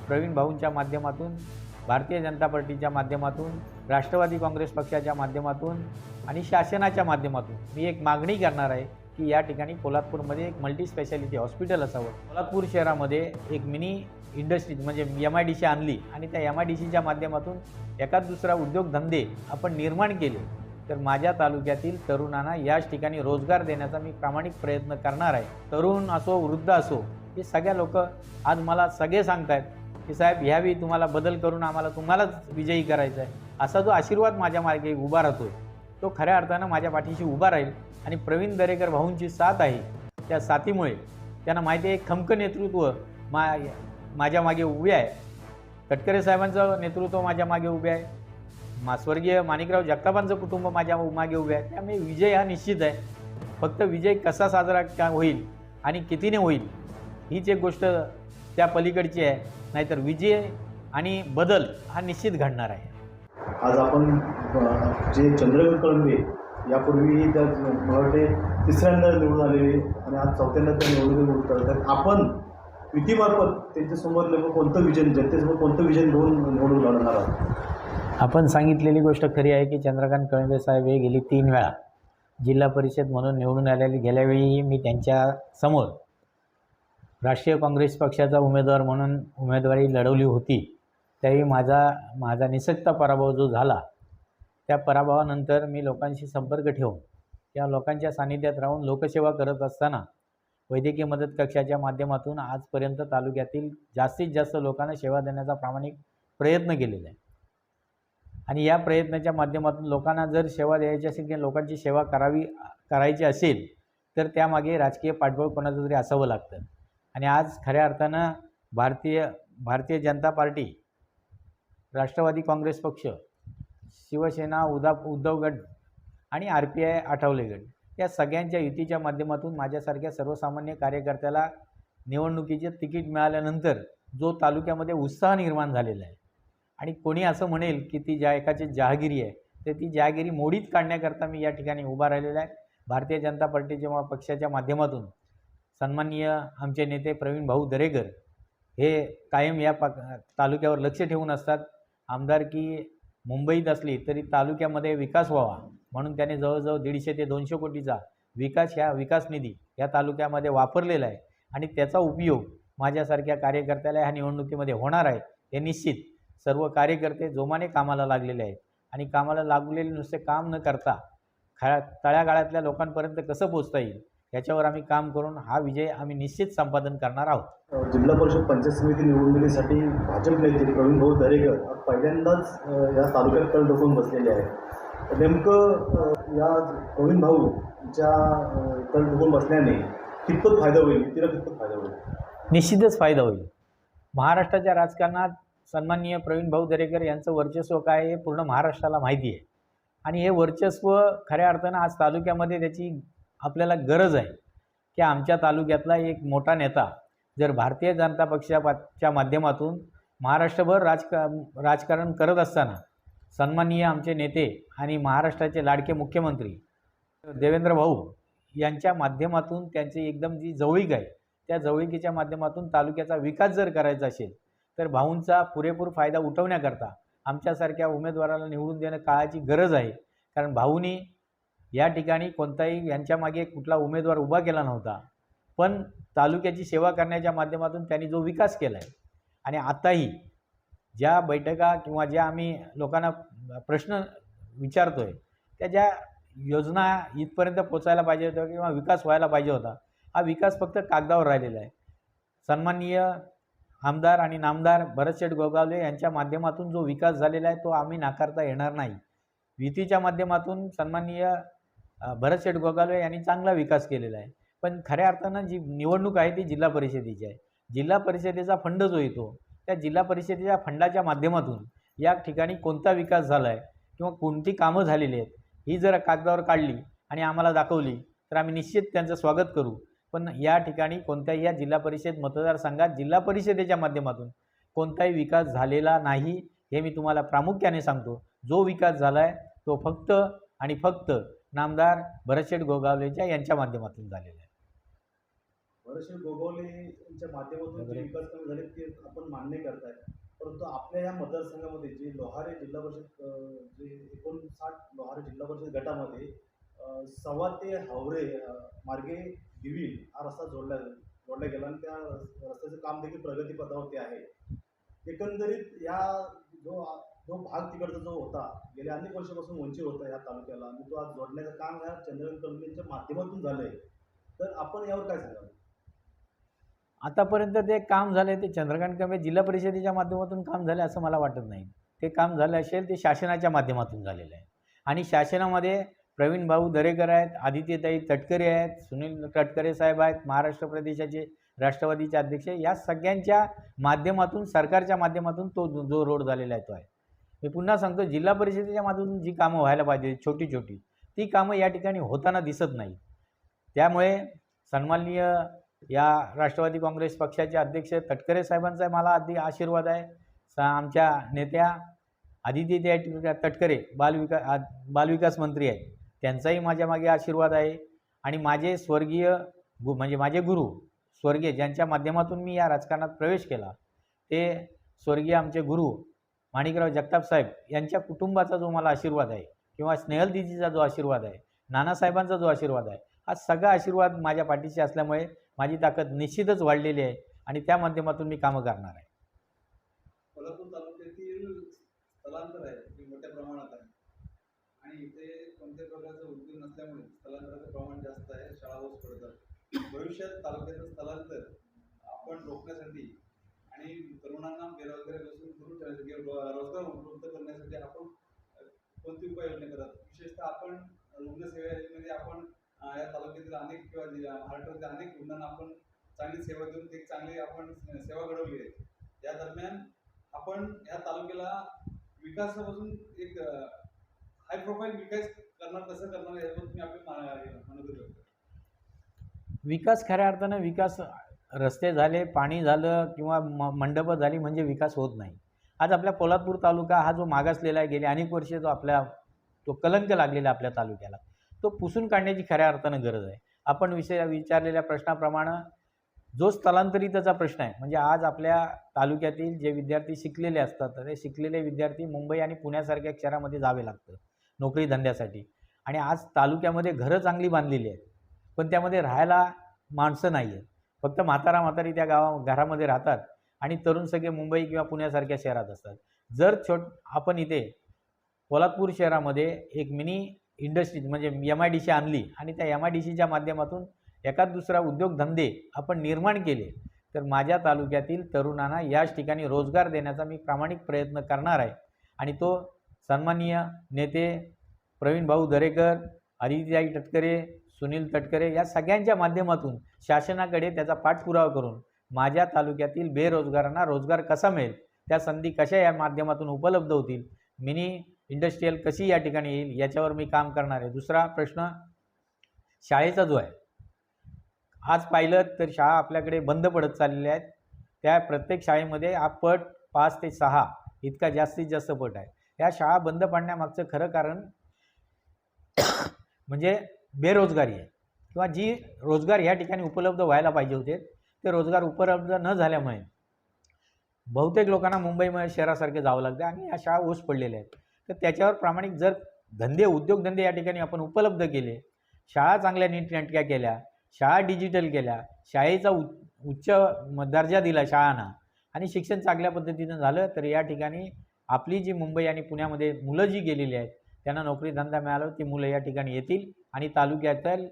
प्रवीण भाऊंच्या माध्यमातून, भारतीय जनता पार्टीच्या माध्यमातून, राष्ट्रवादी काँग्रेस पक्षाच्या माध्यमातून आणि शासनाच्या माध्यमातून मी एक मागणी करणार आहे की या ठिकाणी कोल्हापूरमध्ये एक मल्टी स्पेशालिटी हॉस्पिटल असावं। कोल्हापूर शहरामध्ये एक मिनी इंडस्ट्री म्हणजे MIDC आणली आणि त्या MIDCच्या माध्यमातून एखाद दुसरा उद्योगधंदे आपण निर्माण केले तर माझ्या तालुक्यातील तरुणांना याच ठिकाणी रोजगार देण्याचा मी प्रामाणिक प्रयत्न करणार आहे। तरुण असो वृद्ध असो हे सगळ्या लोक आज मला सगळे सांगतायत की साहेब ह्यावेळी तुम्हाला बदल करून आम्हाला तुम्हालाच विजयी करायचं आहे, असा जो आशीर्वाद माझ्या मार्गे उभा राहतोय तो खऱ्या अर्थानं माझ्या पाठीशी उभा राहील। आणि प्रवीण दरेकर भाऊंची साथ आहे, त्या साथीमुळे त्यांना माहिती आहे एक खमक नेतृत्व माझ्या मागे उभे आहे। तटकरे साहेबांचं नेतृत्व माझ्या मागे उभे आहे, स्वर्गीय माणिकराव जगतापांचं कुटुंब माझ्या मागे उभे आहे। त्यामुळे विजय हा निश्चित आहे, फक्त विजय कसा साजरा होईल आणि कितीने होईल हीच एक गोष्ट त्या पलीकडची आहे, नाहीतर विजय आणि बदल हा निश्चित घडणार आहे। आज आपण जे चंद्रकांत कळंबे यापूर्वी त्या मला वाटते तिसऱ्यांदा निवडून आलेले आणि आज चौथ्यांदा त्या निवडून उतरतात, आपण युतीमार्फत त्यांच्यासमोर लोक कोणतं विजन जनतेसमोर कोणतं विजन घेऊन निवडून लढणार आहात? आपण सांगितलेली गोष्ट खरी आहे की चंद्रकांत कळंबे साहेब हे गेली 3 वेळा जिल्हा परिषद म्हणून निवडून आलेले। गेल्यावेळी मी त्यांच्या समोर राष्ट्रीय काँग्रेस पक्षाचा उमेदवार म्हणून उमेदवारी लढवली होती। त्यावेळी माझा निसटता पराभव जो झाला, त्या पराभवानंतर मी लोकांशी संपर्क ठेवून त्या लोकांच्या सानिध्यात राहून लोकसेवा करत असताना वैद्यकीय मदत कक्षाच्या माध्यमातून आजपर्यंत तालुक्यातील जास्तीत जास्त लोकांना सेवा देण्याचा प्रामाणिक प्रयत्न केलेला आहे। आणि या प्रयत्नाच्या माध्यमातून लोकांना जर सेवा द्यायची असेल किंवा लोकांची सेवा करायची असेल तर त्यामागे राजकीय पाठबळ कोणाचं तरी असावं लागतं। आणि आज खऱ्या अर्थानं भारतीय जनता पार्टी, राष्ट्रवादी काँग्रेस पक्ष, शिवसेना, उद्धव गट आणि RPI आठवले गट या सगळ्यांच्या युतीच्या माध्यमातून माझ्यासारख्या सर्वसामान्य कार्यकर्त्याला निवडणुकीचे तिकीट मिळाल्यानंतर जो तालुक्यामध्ये उत्साह निर्माण झालेला आहे आणि कोणी असं म्हणेल की ती एकाची जहागिरी आहे, तर ती जहागिरी मोडीत काढण्याकरता मी या ठिकाणी उभा राहिलेला आहे। भारतीय जनता पार्टीच्या पक्षाच्या माध्यमातून सन्माननीय आमचे नेते प्रवीण भाऊ दरेकर हे कायम या तालुक्यावर लक्ष ठेवून असतात। आमदारकी मुंबईत असली तरी तालुक्यामध्ये विकास व्हावा म्हणून त्याने जवळजवळ 150 ते 200 कोटीचा विकास निधी या तालुक्यामध्ये वापरलेला आहे आणि त्याचा उपयोग माझ्यासारख्या कार्यकर्त्याला ह्या निवडणुकीमध्ये होणार आहे। हे निश्चित सर्व कार्यकर्ते जोमाने कामाला लागलेले आहेत आणि कामाला लागलेले नुसते काम न करता तळागाळातल्या लोकांपर्यंत कसं पोहोचता येईल याच्यावर आम्ही काम करून हा विजय आम्ही निश्चित संपादन करणार आहोत। जिल्हा परिषद पंचायत समिती निवडणुकीसाठी भाजप नेते प्रवीण भाऊ दरेकर आज पहिल्यांदाच या तालुक्यात तळ ठोकून बसलेले आहेत। नेमकं या प्रवीण भाऊच्या तळ ठोकून बसल्याने कितपत फायदा होईल, तिला कितपत फायदा होईल? निश्चितच फायदा होईल। महाराष्ट्राच्या राजकारणात सन्माननीय प्रवीण भाऊ दरेकर यांचं वर्चस्व काय हे पूर्ण महाराष्ट्राला माहिती आहे आणि हे वर्चस्व खऱ्या अर्थानं आज तालुक्यामध्ये त्याची आपल्याला गरज आहे की आमच्या तालुक्यातला एक मोठा नेता जर भारतीय जनता पक्षाच्या माध्यमातून महाराष्ट्रभर राजकारण करत असताना सन्माननीय आमचे नेते आणि महाराष्ट्राचे लाडके मुख्यमंत्री देवेंद्र भाऊ यांच्या माध्यमातून त्यांची एकदम जी जवळीक आहे त्या जवळीकीच्या माध्यमातून तालुक्याचा विकास जर करायचा असेल तर भाऊंचा पुरेपूर फायदा उठवण्याकरता आमच्यासारख्या उमेदवाराला निवडून देणं काळाची गरज आहे। कारण भाऊंनी या ठिकाणी कोणताही यांच्यामागे कुठला उमेदवार उभा केला नव्हता, पण तालुक्याची सेवा करण्याच्या माध्यमातून त्यांनी जो विकास केला आहे आणि आताही ज्या बैठका किंवा ज्या आम्ही लोकांना प्रश्न विचारतोय त्या ज्या योजना इथपर्यंत पोचायला पाहिजे होत्या किंवा विकास व्हायला पाहिजे होता, हा विकास फक्त कागदावर राहिलेला आहे। सन्माननीय आमदार आणि नामदार भरतशेठ गोगावले यांच्या माध्यमातून जो विकास झालेला आहे तो आम्ही नाकारता येणार नाही। युतीच्या माध्यमातून सन्माननीय भरतशेठ गोगावले यांनी चांगला विकास केलेला आहे, पण खऱ्या अर्थानं जी निवडणूक आहे ती जिल्हा परिषदेची आहे। जिल्हा परिषदेचा फंड जो येतो त्या जिल्हा परिषदेच्या फंडाच्या माध्यमातून या ठिकाणी कोणता विकास झाला आहे किंवा कोणती कामं झालेली आहेत ही जर कागदावर काढली आणि आम्हाला दाखवली तर आम्ही निश्चित त्यांचं स्वागत करू। पण या ठिकाणी कोणत्याही या जिल्हा परिषद मतदारसंघात जिल्हा परिषदेच्या माध्यमातून कोणताही विकास झालेला नाही हे मी तुम्हाला प्रामुख्याने सांगतो। जो विकास झाला आहे तो फक्त आणि फक्त नामदार भरतशेठ गोगावलेच्या यांच्या माध्यमातून झालेला आहे। बरेचसे गोगावले यांच्या माध्यमातून जे विकास कामे झाले ते आपण मान्य करताय, परंतु आपल्या या मतदारसंघामध्ये जे लोहारे जिल्हा परिषद जे 59 लोहारे जिल्हा परिषद गटामध्ये सव्वा ते हावरे मार्गे गिवील हा रस्ता जोडला गेला आणि त्या रस्त्याचं काम देखील प्रगतीपथावरती आहे. एकंदरीत या जो भाग तिकडचा जो होता गेल्या अनेक वर्षापासून वंचित होता या तालुक्याला आणि तो आज जोडण्याचं काम ह्या चंद्रकांत कळंबेंच्या माध्यमातून झालंय. तर आपण यावर काय सांगाल? आतापर्यंत ते काम झाले ते चंद्रकांत कळंबे जिल्हा परिषदेच्या माध्यमातून काम झाले असं मला वाटत नाही. ते काम झालं असेल ते शासनाच्या माध्यमातून झालेलं आहे आणि शासनामध्ये प्रवीण भाऊ दरेकर आहेत, आदित्यताई तटकरे आहेत, सुनील तटकरे साहेब आहेत, महाराष्ट्र प्रदेशाचे राष्ट्रवादीचे अध्यक्ष, या सगळ्यांच्या माध्यमातून सरकारच्या माध्यमातून तो जो रोड झालेला आहे तो आहे. मी पुन्हा सांगतो, जिल्हा परिषदेच्या माध्यमातून जी कामं व्हायला पाहिजे छोटी छोटी ती कामं या ठिकाणी होताना दिसत नाही. त्यामुळे सन्माननीय या राष्ट्रवादी काँग्रेस पक्षाचे अध्यक्ष तटकरे साहेबांचा मला आशीर्वाद आहे. आमच्या नेत्या आदित्यताई तटकरे बालविकास मंत्री आहेत, त्यांचाही माझ्या मागे आशीर्वाद आहे. आणि माझे स्वर्गीय म्हणजे माझे गुरु स्वर्गीय ज्यांच्या माध्यमातून मी या राजकारणात प्रवेश केला ते स्वर्गीय आमचे गुरु माणिकराव जगताप साहेब यांच्या कुटुंबाचा जो मला आशीर्वाद आहे किंवा स्नेहल दिदीचा जो आशीर्वाद आहे, नानासाहेबांचा जो आशीर्वाद आहे, हा सगळा आशीर्वाद माझ्या पाठीशी असल्यामुळे माझी ताकद निश्चितच वाढलेली आहे आणि त्या माध्यमातून मी कामं करणार आहे. कोल्हापूर तालुक्यातील स्थलांतर आहे ते मोठ्या प्रमाणात आहे आणि इथे कोणत्याही प्रकारचं उद्योग नसल्यामुळे स्थलांतराचं प्रमाण जास्त आहे. शाळा ओस पडतात. भविष्यात तालुक्याचं स्थलांतर आपण रोखण्यासाठी आणि तरुणांना बेरोजगारीपासून दूर ठेवण्यासाठी रोजगार उपलब्ध करण्यासाठी आपण कोणती उपाययोजना करतात? विशेषतः आपण रुग्णसेवेमध्ये आपण या तालुक्यातील अनेक किंवा महाराष्ट्रातील अनेक रुग्णांना आपण चांगली सेवा देऊन एक चांगली आपण सेवा घडवली आहे. या दरम्यान आपण या तालुक्याला विकासापासून एक हाय प्रोफाईल विकास कसं करणार यावर तुम्ही आपले म्हणत होते. विकास खऱ्या अर्थानं विकास रस्ते झाले, पाणी झालं किंवा मंडपं झाली म्हणजे विकास होत नाही. आज आपल्या पोलादपूर तालुका हा जो मागासलेला आहे, गेले अनेक वर्षे तो कलंक लागलेला आपल्या तालुक्याला, तो पुसून काढण्याची खऱ्या अर्थानं गरज आहे. आपण विचारलेल्या प्रश्नाप्रमाणे जो स्थलांतरिताचा प्रश्न आहे, म्हणजे आज आपल्या तालुक्यातील जे विद्यार्थी शिकलेले असतात ते शिकलेले विद्यार्थी मुंबई आणि पुण्यासारख्या शहरामध्ये जावे लागतं नोकरी धंद्यासाठी. आणि आज तालुक्यामध्ये घरं चांगली बांधलेली आहेत पण त्यामध्ये राहायला माणसं नाही आहेत. फक्त म्हातारी त्या घरामध्ये राहतात आणि तरुण सगळे मुंबई किंवा पुण्यासारख्या शहरात असतात. जर आपण इथे पोलादपूर शहरामध्ये एक मिनी इंडस्ट्री म्हणजे MIDC आणली आणि त्या MIDCच्या माध्यमातून एखाद दुसरा उद्योगधंदे आपण निर्माण केले तर माझ्या तालुक्यातील तरुणांना याच ठिकाणी रोजगार देण्याचा मी प्रामाणिक प्रयत्न करणार आहे. आणि तो सन्माननीय नेते प्रवीण भाऊ दरेकर, आदित्यताई तटकरे, सुनील तटकरे या सगळ्यांच्या माध्यमातून शासनाकडे त्याचा पाठपुरावा करून माझ्या तालुक्यातील बेरोजगारांना रोजगार कसा मिळेल, त्या संधी कशा या माध्यमातून उपलब्ध होतील, मिनी इंडस्ट्रियल कशी या ठिकाणी येईल याच्यावर मी काम करणार आहे. दुसरा प्रश्न शाळेचा जो आहे, आज पाहिलं तर शाळा आपल्याकडे बंद पडत चाललेल्या आहेत. त्या प्रत्येक शाळेमध्ये हा पट 5 ते 6 इतका जास्तीत जास्त पट आहे. या शाळा बंद पाडण्यामागचं खरं कारण म्हणजे बेरोजगारी आहे किंवा जी रोजगार ह्या ठिकाणी उपलब्ध व्हायला पाहिजे होते ते रोजगार उपलब्ध न झाल्यामुळे बहुतेक लोकांना मुंबई शहरासारखे जावं लागतं आणि या शाळा ओस पडलेल्या आहेत. तर त्याच्यावर प्रामाणिक जर उद्योगधंदे या ठिकाणी आपण उपलब्ध केले, शाळा चांगल्या नीटनेटक्या केल्या, शाळा डिजिटल केल्या, शाळेचा उच्च दर्जा दिला शाळांना आणि शिक्षण चांगल्या पद्धतीनं झालं तर या ठिकाणी आपली जी मुंबई आणि पुण्यामध्ये मुलं जी गेलेली आहेत त्यांना नोकरी धंदा मिळाला, ती मुलं या ठिकाणी येतील आणि तालुक्यातील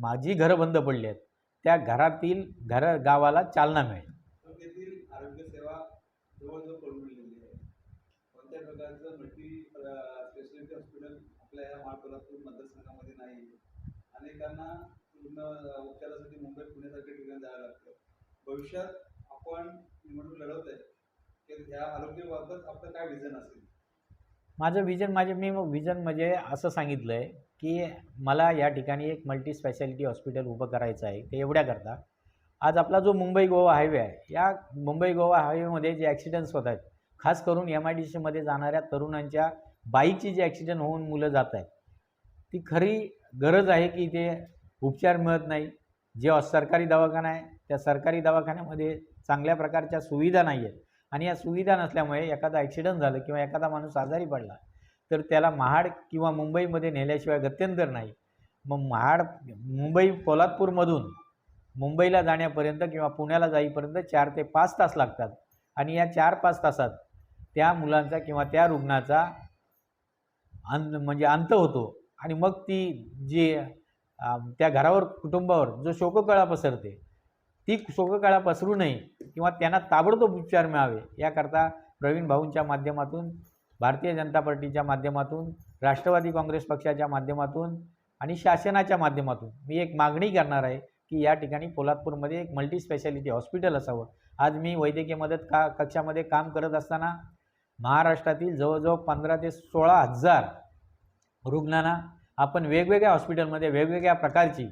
माझी घरं बंद पडली आहेत त्या घरातील गावाला चालना मिळेल. तालुक्यातील आरोग्य सेवा जवळजवळ कोलमडलेली आहे. कोणत्या प्रकारचं मल्टी स्पेशालिटी हॉस्पिटल आपल्या या महाकोल्हापूर मतदारसंघामध्ये नाही. अनेकांना पूर्ण उपचारासाठी मुंबई पुण्यासारख्या ठिकाणी जावं लागतं. भविष्यात आपण निवडणूक लढवत आहे की ह्या आरोग्याबाबत आपलं काय विजन असेल? माझं विजन मी विजन म्हणजे असं सांगितलं आहे की मला या ठिकाणी एक मल्टी स्पेशालिटी हॉस्पिटल उभं करायचं आहे. ते एवढ्याकरता आज आपला जो मुंबई गोवा हायवे आहे, या मुंबई गोवा हायवेमध्ये जे ॲक्सिडेंट्स होत आहेत, खास करून MIDCमध्ये जाणाऱ्या तरुणांच्या बाईकची जे ॲक्सिडेंट होऊन मुलं जात आहेत, ती खरी गरज आहे की ते उपचार मिळत नाही. जे सरकारी दवाखाना आहे त्या सरकारी दवाखान्यामध्ये चांगल्या प्रकारच्या सुविधा नाही आहेत आणि या सुविधा नसल्यामुळे एखादा ॲक्सिडेंट झालं किंवा एखादा माणूस आजारी पडला तर त्याला महाड किंवा मुंबईमध्ये नेल्याशिवाय गत्यंतर नाही. मग महाड मुंबई पोलादपूरमधून मुंबईला जाण्यापर्यंत किंवा पुण्याला जाईपर्यंत 4 ते 5 तास लागतात आणि या 4-5 तासात त्या मुलांचा किंवा त्या रुग्णाचा अंत होतो आणि मग ती जी त्या घरावर कुटुंबावर जो शोककळा पसरते ती शोककळा पसरू नये किंवा त्यांना ताबडतोब उपचार मिळावे याकरता प्रवीण भाऊंच्या माध्यमातून, भारतीय जनता पार्टीच्या माध्यमातून, राष्ट्रवादी काँग्रेस पक्षाच्या माध्यमातून आणि शासनाच्या माध्यमातून मी एक मागणी करणार आहे की या ठिकाणी पोलादपूरमध्ये एक मल्टी स्पेशालिटी हॉस्पिटल असावं. आज मी वैद्यकीय मदत कक्षामध्ये काम करत असताना महाराष्ट्रातील जवळजवळ 15 ते 16,000 रुग्णांना आपण वेगवेगळ्या हॉस्पिटलमध्ये वेगवेगळ्या प्रकारची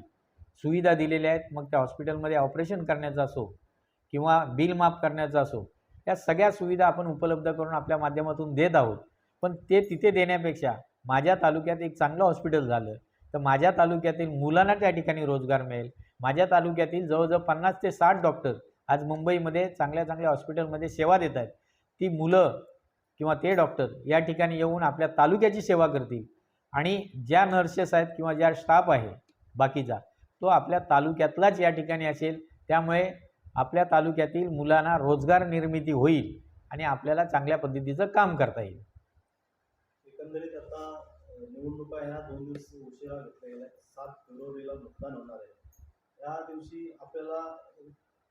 सुविधा दिलेल्या आहेत. मग त्या हॉस्पिटलमध्ये ऑपरेशन करण्याचं असो किंवा बिल माफ करण्याचं असो, या सगळ्या सुविधा आपण उपलब्ध करून आपल्या माध्यमातून देत आहोत. पण ते तिथे देण्यापेक्षा माझ्या तालुक्यात एक चांगलं हॉस्पिटल झालं तर माझ्या तालुक्यातील मुलांना त्या ठिकाणी रोजगार मिळेल. माझ्या तालुक्यातील जवळजवळ 50 ते 60 डॉक्टर आज मुंबईमध्ये चांगल्या चांगल्या हॉस्पिटलमध्ये सेवा देत आहेत. ती मुलं किंवा ते डॉक्टर या ठिकाणी येऊन आपल्या तालुक्याची सेवा करतील आणि ज्या नर्सेस आहेत किंवा ज्या स्टाफ आहे बाकीचा तो आपल्या तालुक्यातलाच या ठिकाणी असेल. त्यामुळे आपल्या तालुक्यातील मुलांना रोजगार निर्मिती होईल आणि आपल्याला चांगल्या पद्धतीचं काम करता येईल. एकंदरीत आता निवडणुका ह्या 2 दिवस उशिरा घेतल्या गेल्या. 7 फेब्रुवारीला मतदान होणार आहे. या दिवशी आपल्याला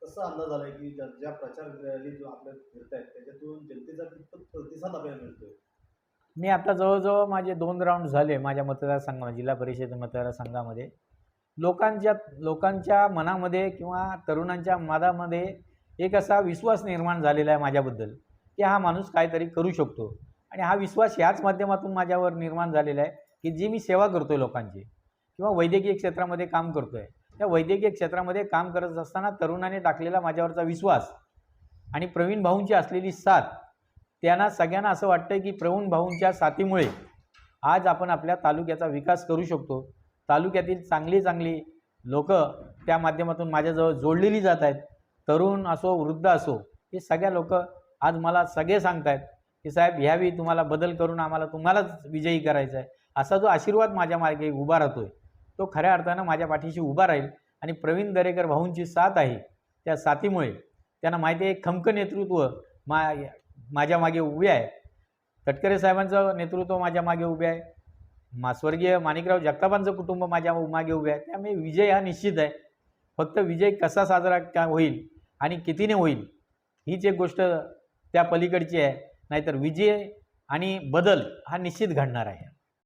कसा अंदाज आला की ज्या प्रचार रॅली जो आपल्या फिरत आहेत त्याच्यातून जनतेचा कितपत प्रतिसाद आपल्याला मिळतोय? मी आता जवळजवळ माझे 2 राऊंड झाले माझ्या मतदारसंघामध्ये, जिल्हा परिषद मतदारसंघामध्ये. लोकांच्या मनामध्ये किंवा तरुणांच्या मनामध्ये एक असा विश्वास निर्माण झालेला आहे माझ्याबद्दल की हा माणूस काहीतरी करू शकतो आणि हा विश्वास ह्याच माध्यमातून माझ्यावर निर्माण झालेला आहे की जी मी सेवा करतो आहे लोकांची किंवा वैद्यकीय क्षेत्रामध्ये काम करतो आहे. त्या वैद्यकीय क्षेत्रामध्ये काम करत असताना तरुणाने टाकलेला माझ्यावरचा विश्वास आणि प्रवीण भाऊंची असलेली साथ, त्यांना सगळ्यांना असं वाटतं की प्रवीण भाऊंच्या साथीमुळे आज आपण आपल्या तालुक्याचा विकास करू शकतो. तालुक्यातील चांगली लोक त्या माध्यमातून माझ्याजवळ जोडलेली जात आहेत. तरुण असो वृद्ध असो हे सगळ्या लोक आज मला सगळे सांगत आहेत की साहेब ह्यावेळी तुम्हाला बदल करून आम्हाला तुम्हालाच विजयी करायचं आहे. असा जो आशीर्वाद माझ्या मार्गे उभा राहतो आहे तो खऱ्या अर्थानं माझ्या पाठीशी उभा राहील आणि प्रवीण दरेकर भाऊंची साथ आहे. त्या साथीमुळे त्यांना माहिती आहे खमकं नेतृत्व माझ्या मागे उभे आहे. तटकरे साहेबांचं नेतृत्व माझ्या मागे उभे आहे. स्वर्गीय माणिकराव जगतापांचं कुटुंब माझ्या मागे उभे आहे. त्यामुळे विजय हा निश्चित आहे. फक्त विजय कसा साजरा होईल आणि कितीने होईल हीच एक गोष्ट त्या पलीकडची आहे. नाहीतर विजय आणि बदल हा निश्चित घडणार आहे.